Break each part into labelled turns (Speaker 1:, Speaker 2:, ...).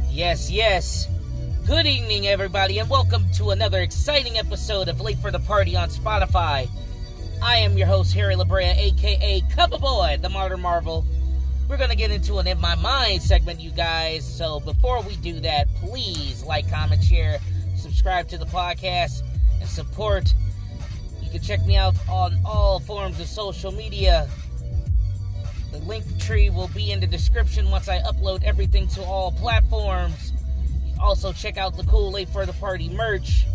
Speaker 1: Yes. Good evening, everybody, and welcome to another exciting episode of Late for the Party on Spotify. I am your host, Harry LaBrea, a.k.a. Cover Boy, the Modern Marvel. We're going to get into an In My Mind segment, you guys. So before we do that, please like, comment, share, subscribe to the podcast, and support. You can check me out on all forms of social media. The link tree will be in the description once I upload everything to all platforms. Also, check out the cool Late for the Party merch,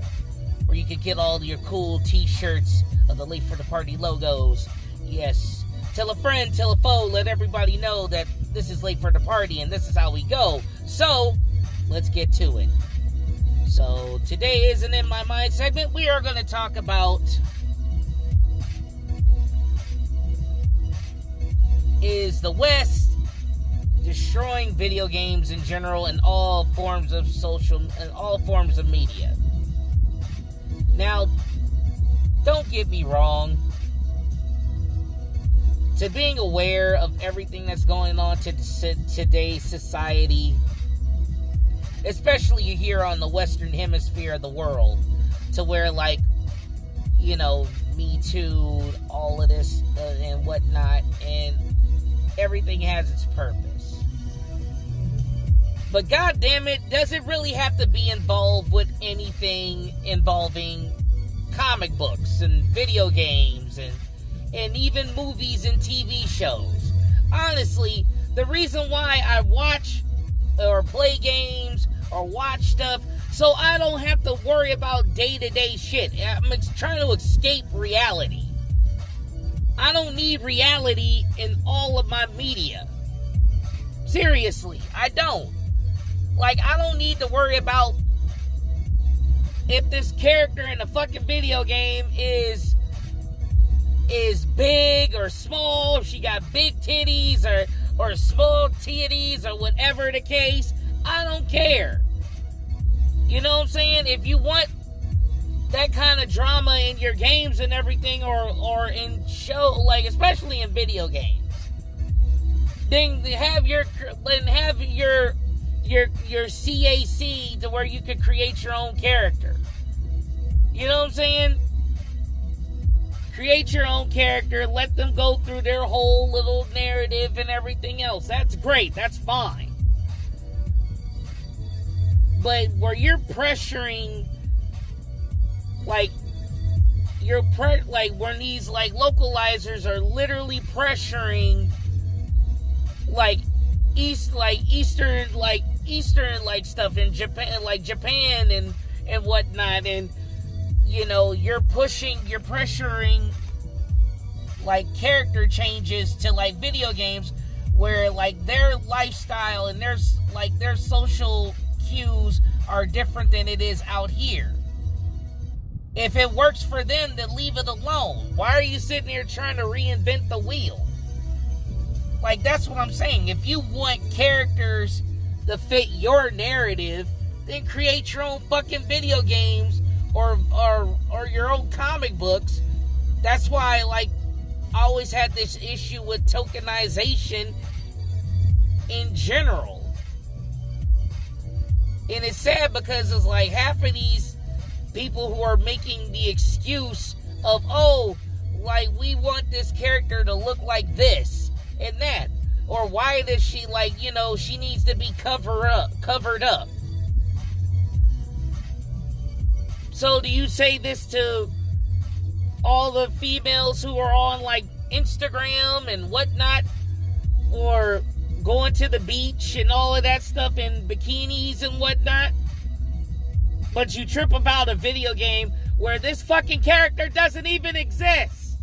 Speaker 1: where you can get all your cool t-shirts of the Late for the Party logos. Yes. Tell a friend, tell a foe, let everybody know that this is Late for the Party and this is how we go. So, let's get to it. So, today is an In My Mind segment. We are going to talk about... is the West destroying video games in general and all forms of media. Now, don't get me wrong. To being aware of everything that's going on to today's society, especially here on the Western Hemisphere of the world, to where, like, you know, Me Too, all of this and whatnot, and everything has its purpose. But god damn it, does it really have to be involved with anything involving comic books and video games and even movies and TV shows? Honestly, the reason why I watch or play games or watch stuff, so I don't have to worry about day-to-day shit. I'm trying to escape reality. I don't need reality in all of my media. Seriously, I don't. Like, I don't need to worry about if this character in a fucking video game is big or small, if she got big titties or small titties or whatever the case. I don't care. You know what I'm saying? If you want that kind of drama in your games and everything, or in show, like especially in video games, then have your CAC to where you could create your own character. You know what I'm saying? Create your own character, let them go through their whole little narrative and everything else. That's great. That's fine. But where you're pressuring, like, when these, like, localizers are literally pressuring, like, Eastern stuff in Japan, like Japan and whatnot, and, you know, you're pressuring, like, character changes to, like, video games where, like, their lifestyle and their social cues are different than it is out here. If it works for them, then leave it alone. Why are you sitting here trying to reinvent the wheel? Like, that's what I'm saying. If you want characters to fit your narrative, then create your own fucking video games or your own comic books. That's why, like, I always had this issue with tokenization in general. And it's sad because it's like half of these people who are making the excuse of, oh, like, we want this character to look like this and that, or why does she, like, you know, she needs to be covered up. So do you say this to all the females who are on, like, Instagram and whatnot, or going to the beach and all of that stuff in bikinis and whatnot? But you trip about a video game where this fucking character doesn't even exist.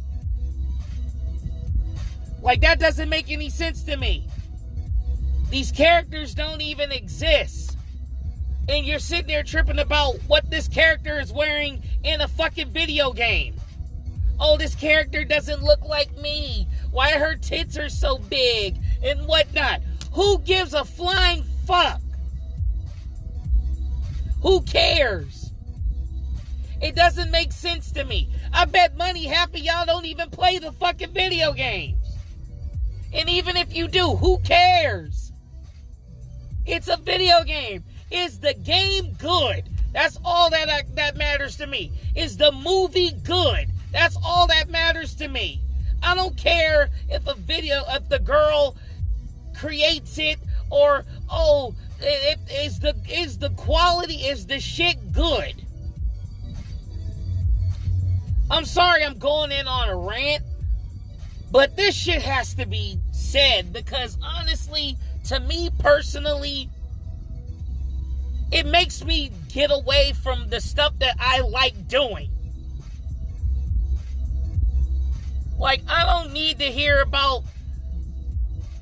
Speaker 1: Like, that doesn't make any sense to me. These characters don't even exist. And you're sitting there tripping about what this character is wearing in a fucking video game. Oh, this character doesn't look like me. Why her tits are so big and whatnot. Who gives a flying fuck? Who cares? It doesn't make sense to me. I bet money half of y'all don't even play the fucking video games. And even if you do, who cares? It's a video game. Is the game good? That's all that matters to me. Is the movie good? That's all that matters to me. I don't care if the girl creates it, or is the quality, is the shit good? I'm sorry I'm going in on a rant, but this shit has to be said, because honestly, to me personally, it makes me get away from the stuff that I like doing. Like, I don't need to hear about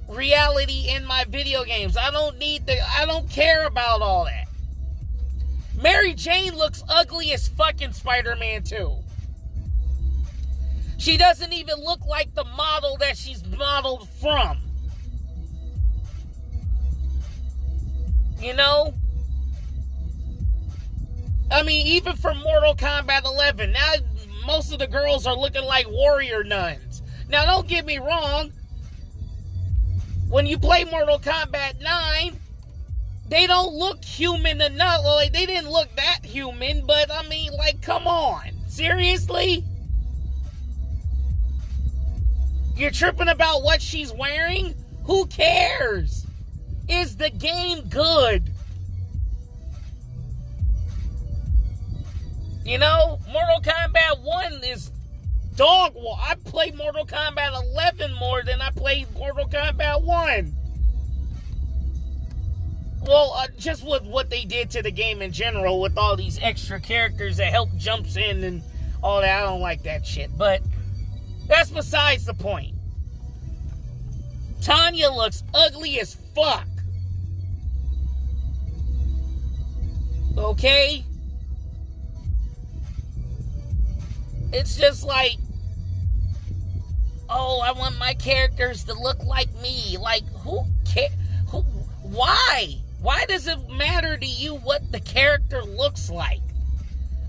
Speaker 1: reality in my video games. I don't care about all that. Mary Jane looks ugly as fucking Spider-Man 2. She doesn't even look like the model that she's modeled from. You know? I mean, even for Mortal Kombat 11, now most of the girls are looking like warrior nuns. Now, don't get me wrong. When you play Mortal Kombat 9, they don't look human enough. Like, they didn't look that human, but I mean, like, come on. Seriously? You're tripping about what she's wearing? Who cares? Is the game good? You know, Mortal Kombat 1 is dog wall. I played Mortal Kombat 11 more than I played Mortal Kombat 1. Well, just with what they did to the game in general, with all these extra characters that help jumps in and all that. I don't like that shit. But that's besides the point. Tanya looks ugly as fuck. Okay? It's just like, oh, I want my characters to look like me. Like, who cares? Why? Why does it matter to you what the character looks like?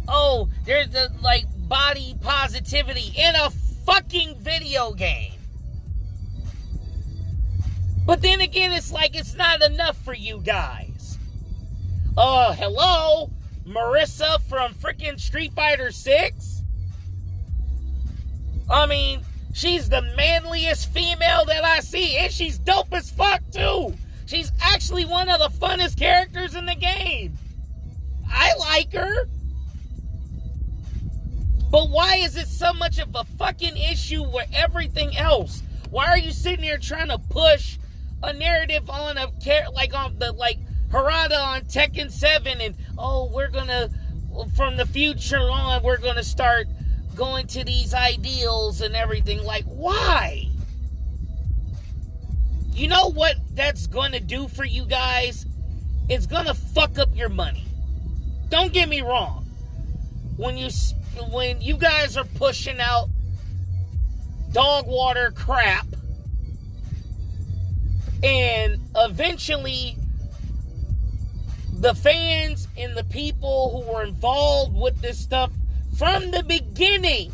Speaker 1: Oh, there's the, like, body positivity in a fucking video game. But then again, it's like it's not enough for you guys. Hello? Marissa from freaking Street Fighter 6? I mean, she's the manliest female that I see, and she's dope as fuck, too. She's actually one of the funnest characters in the game. I like her. But why is it so much of a fucking issue with everything else? Why are you sitting here trying to push a narrative on a Harada on Tekken 7, and we're gonna, from the future on, we're gonna start going to these ideals and everything? Like, why? You know what that's gonna do for you guys? It's gonna fuck up your money. Don't get me wrong. When you guys are pushing out dog water crap, and eventually the fans and the people who were involved with this stuff from the beginning,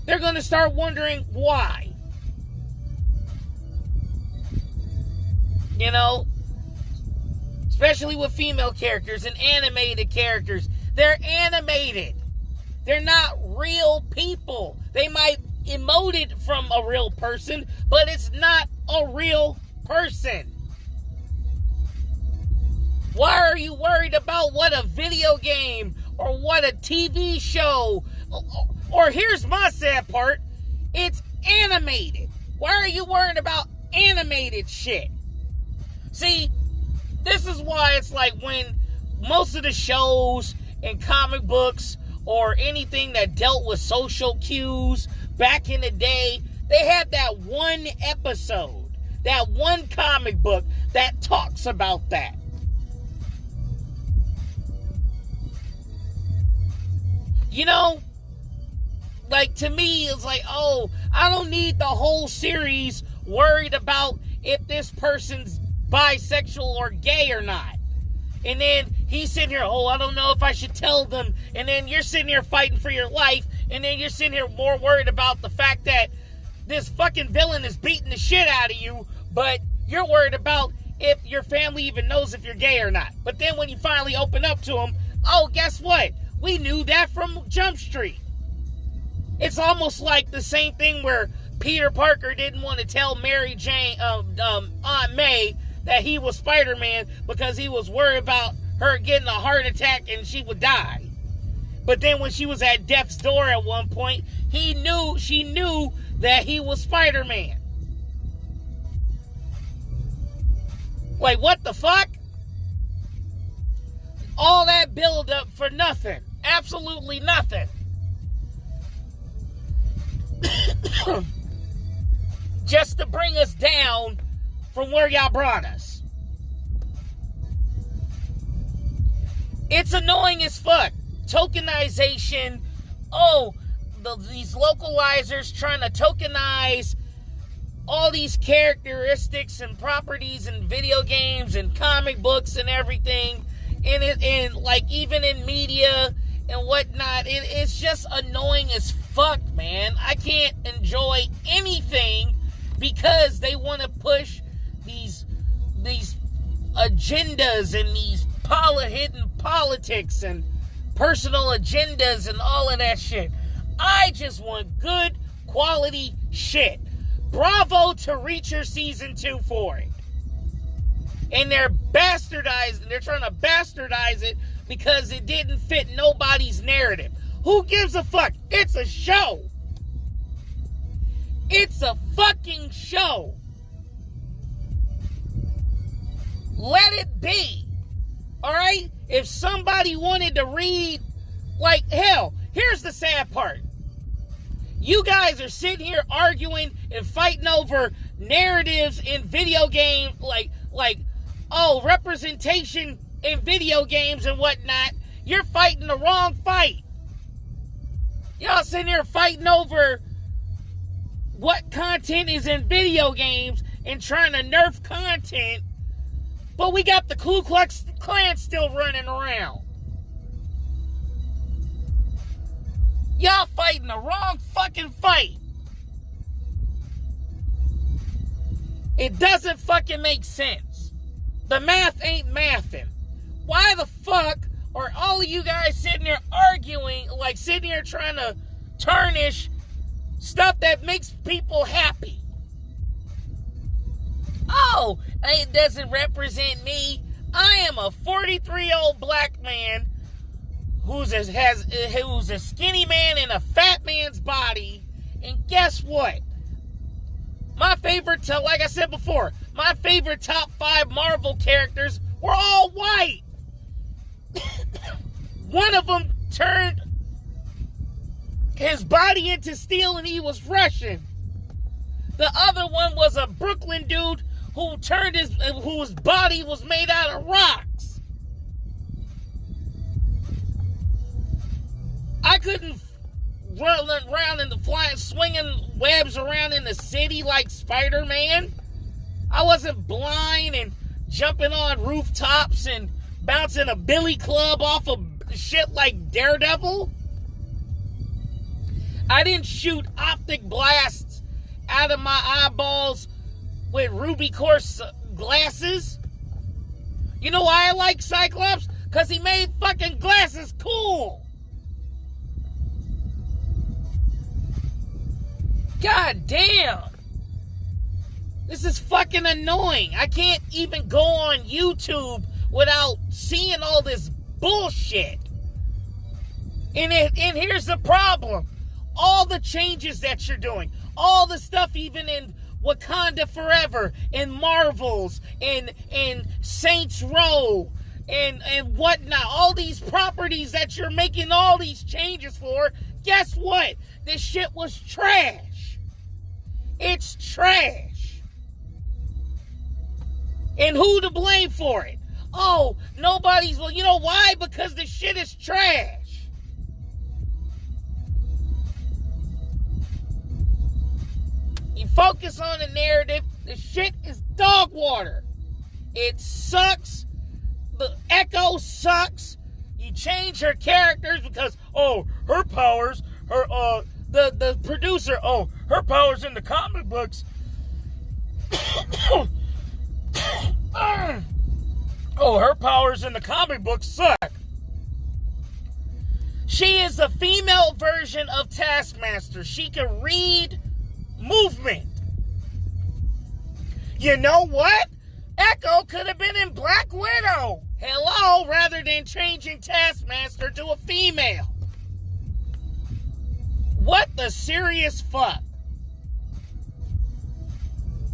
Speaker 1: they're going to start wondering why. You know? Especially with female characters and animated characters. They're animated. They're not real people. They might emote it from a real person, but it's not a real person. Why are you worried about what a video game or what a TV show, or here's my sad part, it's animated. Why are you worried about animated shit? See, this is why it's like when most of the shows and comic books or anything that dealt with social cues back in the day, they had that one episode, that one comic book that talks about that. You know, like, to me, it's like, I don't need the whole series worried about if this person's bisexual or gay or not. And then he's sitting here, I don't know if I should tell them. And then you're sitting here fighting for your life, And then you're sitting here more worried about the fact that this fucking villain is beating the shit out of you, but you're worried about if your family even knows if you're gay or not. But then when you finally open up to them, oh, guess what? We knew that from Jump Street. It's almost like the same thing where Peter Parker didn't want to tell Mary Jane, Aunt May, that he was Spider-Man because he was worried about her getting a heart attack and she would die. But then when she was at death's door at one point, she knew that he was Spider-Man. Like, what the fuck? All that build-up for nothing. Absolutely nothing. Just to bring us down from where y'all brought us. It's annoying as fuck. Tokenization. Oh, these localizers trying to tokenize all these characteristics and properties in video games and comic books and everything. And like even in media and whatnot. It's just annoying as fuck, man. I can't enjoy anything because they want to push these agendas and these hidden politics and personal agendas and all of that shit. I just want good quality shit. Bravo to Reacher Season 2 for it. And they're trying to bastardize it because it didn't fit nobody's narrative. Who gives a fuck? It's a show. It's a fucking show. Let it be. Alright? If somebody wanted to read, like, hell, here's the sad part. You guys are sitting here arguing and fighting over narratives in video games, like, representation in video games and whatnot. You're fighting the wrong fight. Y'all sitting here fighting over what content is in video games and trying to nerf content, but we got the Ku Klux Klan still running around. Y'all fighting the wrong fucking fight. It doesn't fucking make sense. The math ain't mathing. Why the fuck are all of you guys sitting there arguing, like sitting here trying to tarnish stuff that makes people happy? Oh, it doesn't represent me. I am a 43-year-old black man who's a skinny man in a fat man's body. And guess what? My favorite, like I said before, my favorite top 5 Marvel characters were all white. One of them turned his body into steel and he was Russian. The other one was a Brooklyn dude whose body was made out of rocks. I couldn't run around in the flying, swinging webs around in the city like Spider-Man. I wasn't blind and jumping on rooftops and bouncing a billy club off of shit like Daredevil. I didn't shoot optic blasts out of my eyeballs with ruby quartz glasses. You know why I like Cyclops? Because he made fucking glasses cool. God damn. This is fucking annoying. I can't even go on YouTube without seeing all this bullshit. And here's the problem. All the changes that you're doing, all the stuff even in Wakanda Forever, in Marvels, in Saints Row, and whatnot, all these properties that you're making all these changes for, guess what? This shit was trash. It's trash. And who to blame for it? Oh, nobody's, well, you know why? Because the shit is trash. You focus on the narrative, the shit is dog water. It sucks. The Echo sucks. You change her characters because, oh, her powers the producer, oh, her powers in the comic books. Oh, her powers in the comic books suck. She is a female version of Taskmaster. She can read movement. You know what? Echo could have been in Black Widow. Hello, rather than changing Taskmaster to a female. What the serious fuck?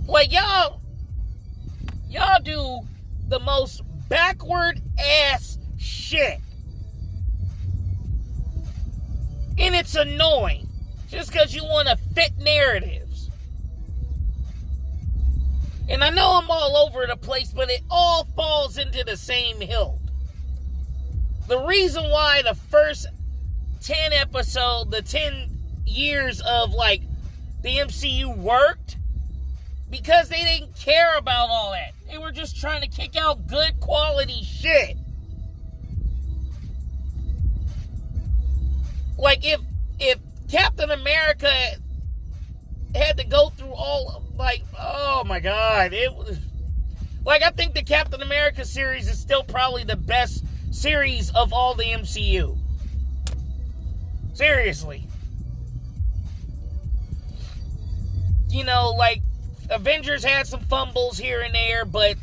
Speaker 1: Like, y'all do the most backward ass shit. And it's annoying. Just because you want to fit narratives. And I know I'm all over the place, but it all falls into the same hill. The reason why the first 10 episodes, the 10 years of, like, the MCU worked, because they didn't care about all that. They were just trying to kick out good quality shit. Like, if Captain America had to go through all, like, oh my God, it was, like, I think the Captain America series is still probably the best series of all the MCU. Seriously. You know, like, Avengers had some fumbles here and there, but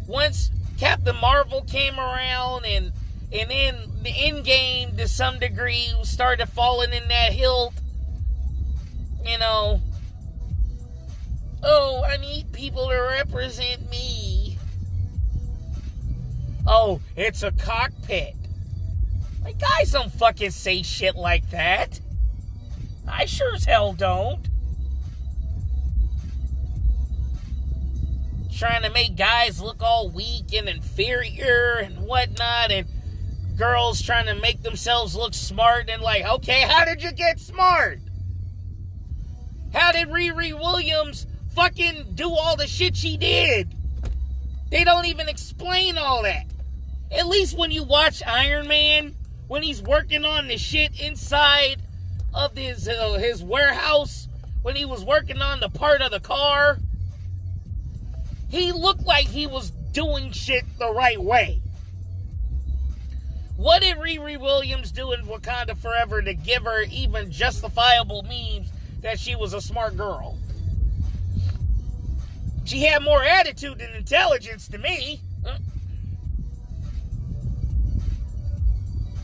Speaker 1: once Captain Marvel came around and then the Endgame, to some degree, started falling in that hill, you know, oh, I need people to represent me. Oh, it's a cockpit. Like, guys don't fucking say shit like that. I sure as hell don't. Trying to make guys look all weak and inferior and whatnot, and girls trying to make themselves look smart, and like, okay, how did you get smart? How did Riri Williams fucking do all the shit she did? They don't even explain all that. At least when you watch Iron Man, when he's working on the shit inside of his warehouse, when he was working on the part of the car, he looked like he was doing shit the right way. What did Riri Williams do in Wakanda Forever to give her even justifiable means that she was a smart girl? She had more attitude than intelligence to me.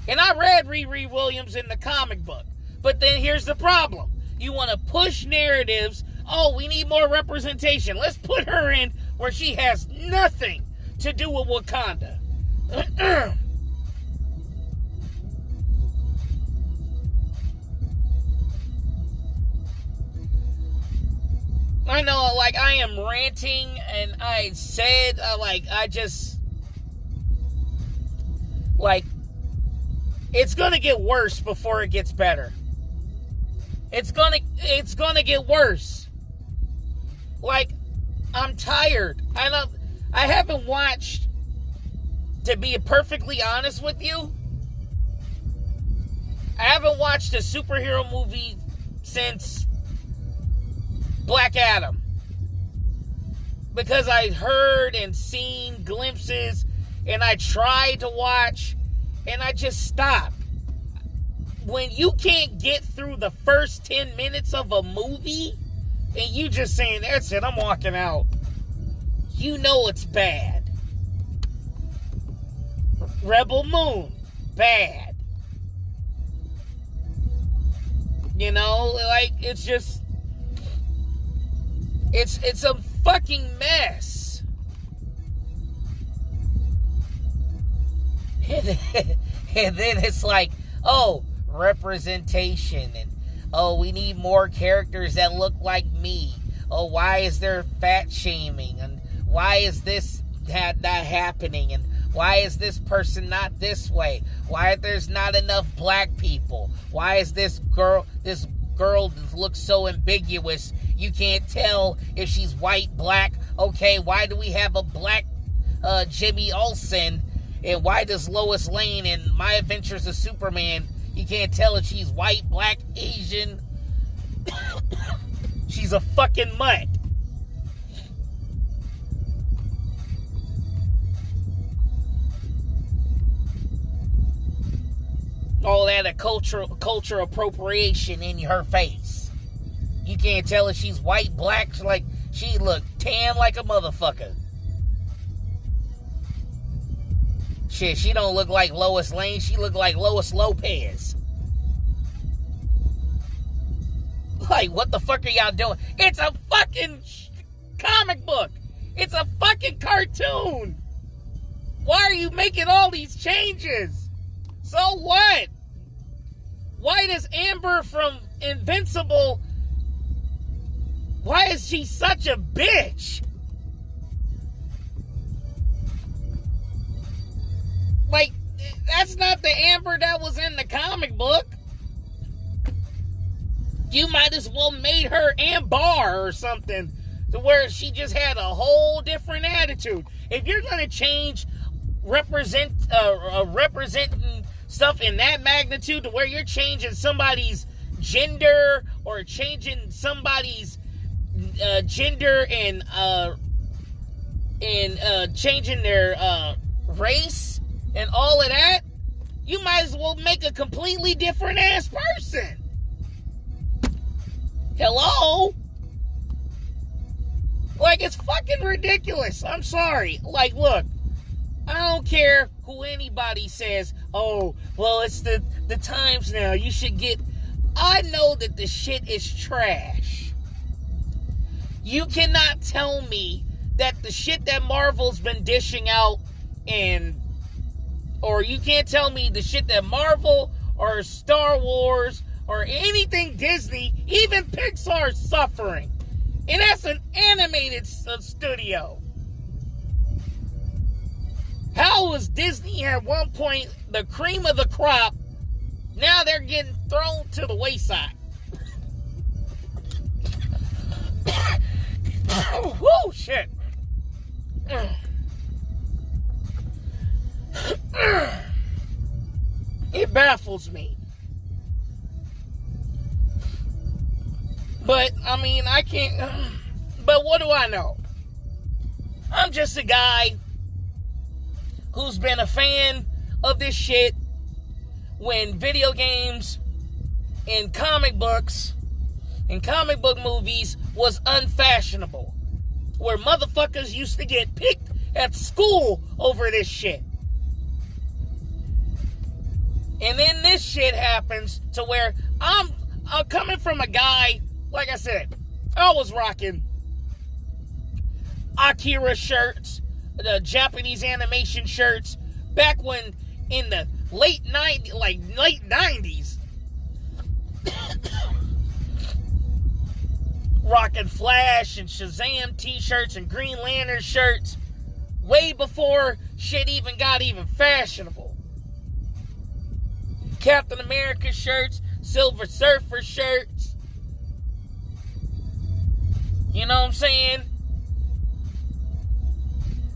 Speaker 1: And I read Riri Williams in the comic book. But then here's the problem. You want to push narratives. Oh, we need more representation. Let's put her in where she has nothing to do with Wakanda. I know, like, I am ranting, and I said, it's gonna get worse before it gets better. It's gonna get worse. Like, I'm tired. I haven't watched, to be perfectly honest with you, I haven't watched a superhero movie since Black Adam. Because I heard and seen glimpses, and I tried to watch, and I just stopped. When you can't get through the first 10 minutes of a movie, and you just saying, that's it, I'm walking out, you know it's bad. Rebel Moon, bad. You know, like, it's just, it's a fucking mess. And then it's like, oh, representation, and oh, we need more characters that look like me. Oh, why is there fat shaming? And why is this not happening? And why is this person not this way? Why there's not enough black people? Why is this girl looks so ambiguous? You can't tell if she's white, black. Okay, why do we have a black Jimmy Olsen? And why does Lois Lane in My Adventures of Superman You can't tell if she's white, black, Asian. She's a fucking mutt. All that a culture appropriation in her face. You can't tell if she's white, black, like she look tan like a motherfucker. Shit, she don't look like Lois Lane, she look like Lois Lopez. Like, what the fuck are y'all doing? It's a fucking comic book. It's a fucking cartoon. Why are you making all these changes? So what? Why does Amber from Invincible, why is she such a bitch? Like, that's not the Amber that was in the comic book. You might as well made her Ambar or something, to where she just had a whole different attitude. If you're gonna change representing stuff in that magnitude, to where you're changing somebody's gender or changing somebody's gender and changing their race and all of that, you might as well make a completely different ass person. Hello? Like, it's fucking ridiculous. I'm sorry. Like, look, I don't care who anybody says, oh, well, it's the times now. You should get... I know that the shit is trash. You cannot tell me that the shit that Marvel's been dishing out or you can't tell me the shit that Marvel or Star Wars or anything Disney, even Pixar's suffering. And that's an animated studio. How was Disney at one point the cream of the crop? Now they're getting thrown to the wayside. Whoa, shit. It baffles me. But, I mean, I can't... But what do I know? I'm just a guy who's been a fan of this shit when video games and comic books and comic book movies was unfashionable. Where motherfuckers used to get picked at school over this shit. And then this shit happens to where I'm coming from a guy, like I said, I was rocking Akira shirts, the Japanese animation shirts, back when in the late 90s. Rocking Flash and Shazam t-shirts and Green Lantern shirts way before shit even got even fashionable. Captain America shirts, Silver Surfer shirts. You know what I'm saying?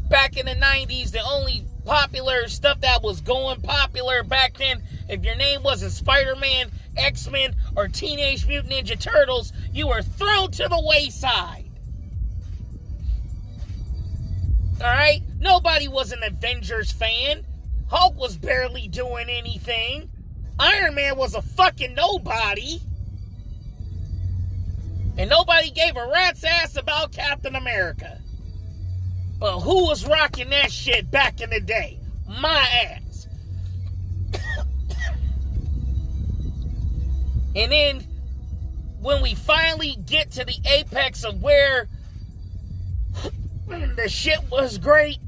Speaker 1: Back in the 90s, the only popular stuff that was going popular back then, if your name wasn't Spider-Man, X-Men, or Teenage Mutant Ninja Turtles, you were thrown to the wayside. Alright? Nobody was an Avengers fan. Hulk was barely doing anything. Iron Man was a fucking nobody. And nobody gave a rat's ass about Captain America. But who was rocking that shit back in the day? My ass. And then, when we finally get to the apex of where the shit was great,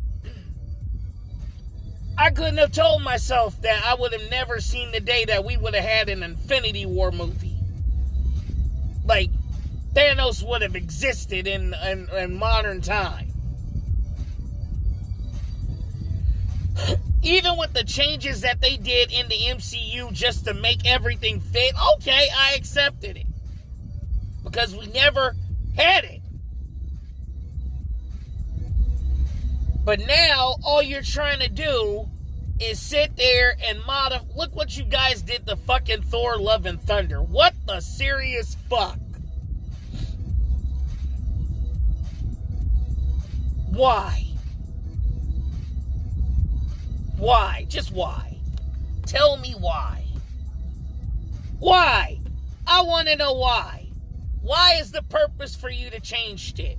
Speaker 1: I couldn't have told myself that I would have never seen the day that we would have had an Infinity War movie. Like, Thanos would have existed in modern time. Even with the changes that they did in the MCU just to make everything fit, okay, I accepted it. Because we never had it. But now, all you're trying to do is sit there and look what you guys did to fucking Thor Love and Thunder. What the serious fuck? Why? Why? Just why? Tell me why. Why? I want to know why. Why is the purpose for you to change shit?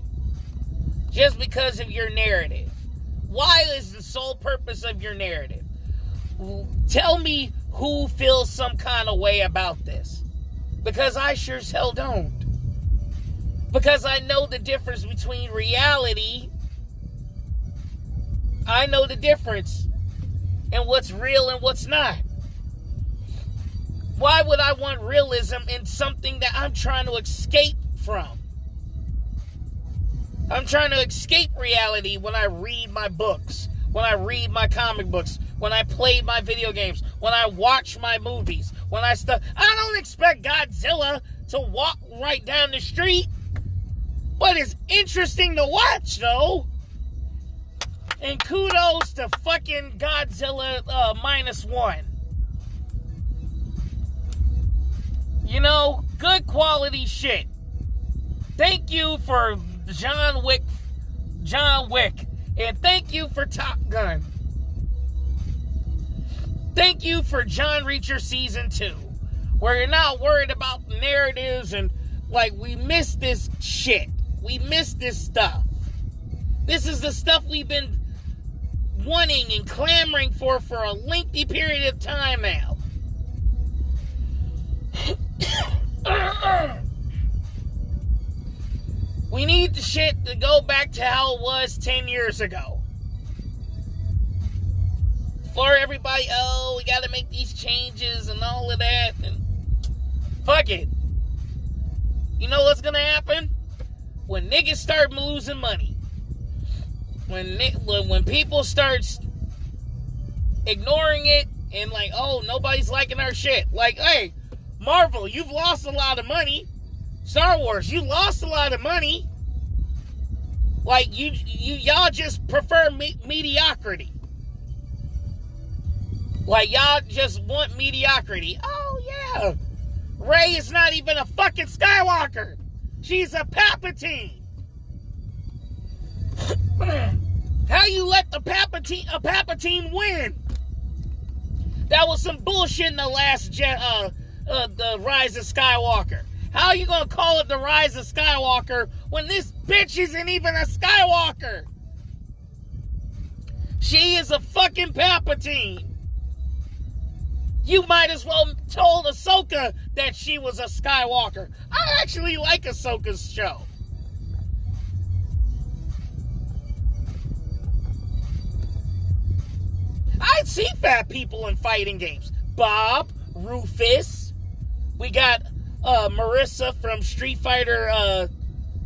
Speaker 1: Just because of your narrative. Why is the sole purpose of your narrative? Tell me who feels some kind of way about this. Because I sure as hell don't. Because I know the difference between reality. I know the difference in what's real and what's not. Why would I want realism in something that I'm trying to escape from? I'm trying to escape reality when I read my books, when I read my comic books, when I play my video games, when I watch my movies, when I don't expect Godzilla to walk right down the street. But it's interesting to watch, though. And kudos to fucking Godzilla -1. You know, good quality shit. Thank you for John Wick, and thank you for Top Gun. Thank you for John Reacher Season 2, where you're not worried about narratives and, like, we miss this shit. We miss this stuff. This is the stuff we've been wanting and clamoring for a lengthy period of time now. We need the shit to go back to how it was 10 years ago. For everybody, we gotta make these changes and all of that, and fuck it. You know what's gonna happen? When niggas start losing money, when people start ignoring it and like, oh, nobody's liking our shit. Like, hey, Marvel, you've lost a lot of money. Star Wars, you lost a lot of money. Like, y'all just prefer mediocrity. Like, y'all just want mediocrity. Oh, yeah. Rey is not even a fucking Skywalker. She's a Palpatine. How you let a Palpatine win? That was some bullshit in the last the Rise of Skywalker. How are you gonna call it the Rise of Skywalker when this bitch isn't even a Skywalker? She is a fucking Palpatine. You might as well told Ahsoka that she was a Skywalker. I actually like Ahsoka's show. I'd see fat people in fighting games. Bob, Rufus. We got Marissa from Street Fighter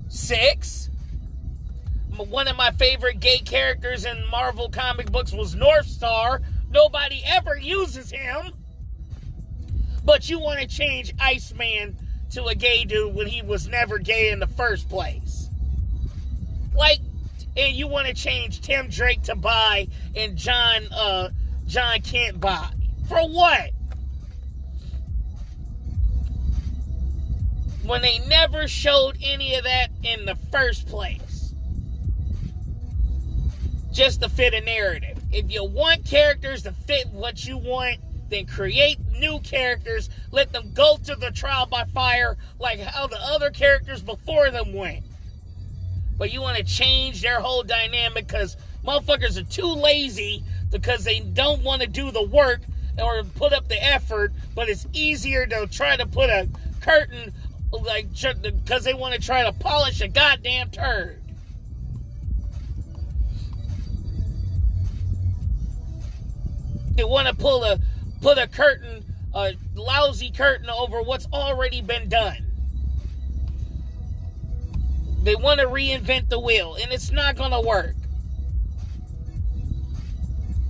Speaker 1: 6. One of my favorite gay characters in Marvel comic books was North Star. Nobody ever uses him. But you want to change Iceman to a gay dude when he was never gay in the first place. Like, and you want to change Tim Drake to bi and John Kent bi. For what? When they never showed any of that in the first place. Just to fit a narrative. If you want characters to fit what you want, then create new characters. Let them go to the trial by fire like how the other characters before them went. But you want to change their whole dynamic because motherfuckers are too lazy because they don't want to do the work or put up the effort, but it's easier to try to put a curtain, like, because they want to try to polish a goddamn turd. They want to put a curtain, a lousy curtain over what's already been done. They want to reinvent the wheel, and it's not gonna work.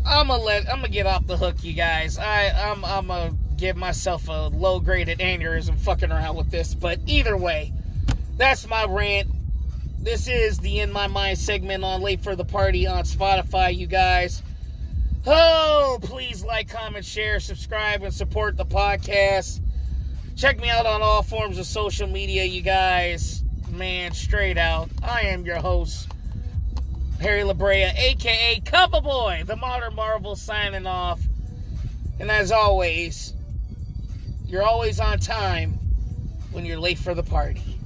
Speaker 1: I'm gonna get off the hook, you guys. I'm gonna give myself a low-graded aneurysm fucking around with this, but either way, that's my rant. This is the In My Mind segment on Late for the Party on Spotify, you guys. Oh, please like, comment, share, subscribe, and support the podcast. Check me out on all forms of social media, you guys. Man, straight out. I am your host, Harry LaBrea, a.k.a. Cuppa Boy, the Modern Marvel, signing off. And as always, you're always on time when you're late for the party.